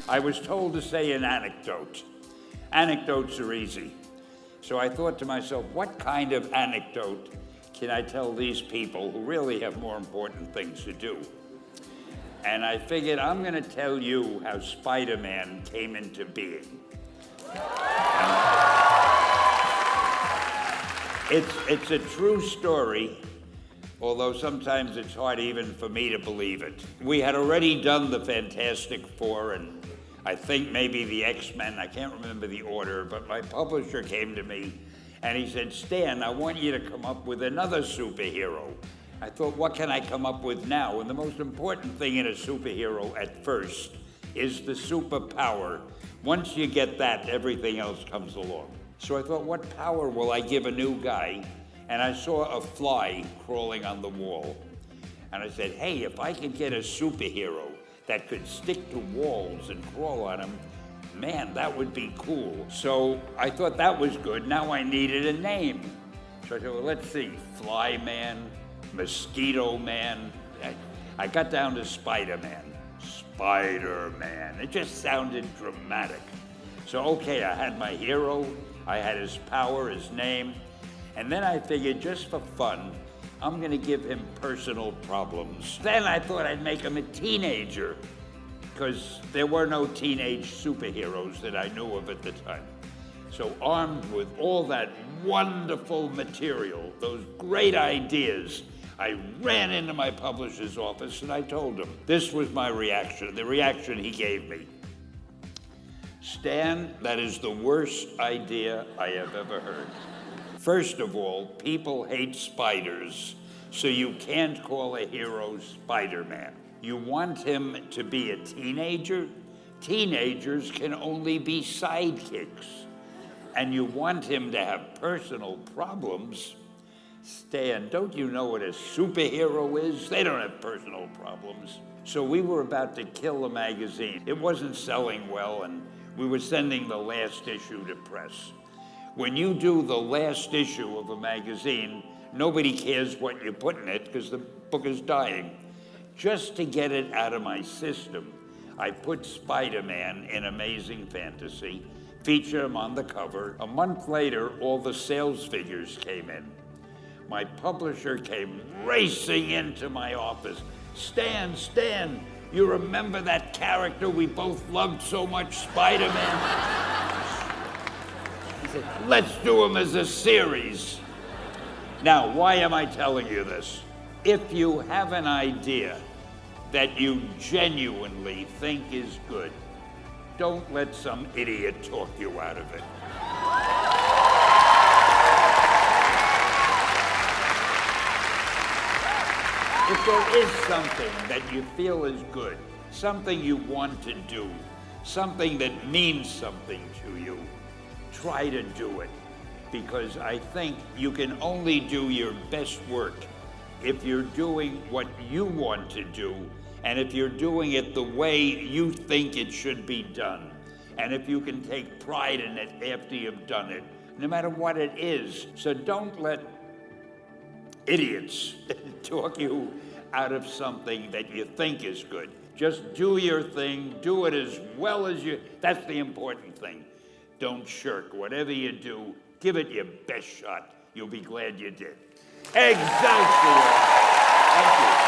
I was told to say an anecdote. Anecdotes are easy. So I thought to myself, what kind of anecdote can I tell these people who really have more important things to do? And I figured I'm gonna tell you how Spider-Man came into being. It's a true story, although sometimes it's hard even for me to believe it. We had already done the Fantastic Four and I think maybe the X-Men, I can't remember the order, but my publisher came to me and he said, Stan, I want you to come up with another superhero. I thought, what can I come up with now? And the most important thing in a superhero at first is the superpower. Once you get that, everything else comes along. So I thought, what power will I give a new guy? And I saw a fly crawling on the wall. And I said, hey, if I could get a superhero that could stick to walls and crawl on them, man, that would be cool. So I thought that was good. Now I needed a name. So I said, well, let's see, Fly Man, Mosquito Man. I got down to Spider-Man. Spider-Man. It just sounded dramatic. So, okay, I had my hero, I had his power, his name, and then I figured just for fun, I'm gonna give him personal problems. Then I thought I'd make him a teenager, because there were no teenage superheroes that I knew of at the time. So armed with all that wonderful material, those great ideas, I ran into my publisher's office and I told him. This was my reaction, the reaction he gave me. Stan, that is the worst idea I have ever heard. First of all, people hate spiders, so you can't call a hero Spider-Man. You want him to be a teenager? Teenagers can only be sidekicks. And you want him to have personal problems? Stan, don't you know what a superhero is? They don't have personal problems. So we were about to kill the magazine. It wasn't selling well, and we were sending the last issue to press. When you do the last issue of a magazine, nobody cares what you put in it because the book is dying. Just to get it out of my system, I put Spider-Man in Amazing Fantasy, featured him on the cover. A month later, all the sales figures came in. My publisher came racing into my office. Stan, you remember that character we both loved so much, Spider-Man? He said, let's do him as a series. Now, why am I telling you this? If you have an idea that you genuinely think is good, don't let some idiot talk you out of it. If there is something that you feel is good, something you want to do, something that means something to you, try to do it. Because I think you can only do your best work if you're doing what you want to do, and if you're doing it the way you think it should be done. And if you can take pride in it after you've done it, no matter what it is. So don't let idiots talk you out of something that you think is good. Just do your thing, do it as well as you, that's the important thing. Don't shirk. Whatever you do, give it your best shot. You'll be glad you did. Excelsior! Thank you.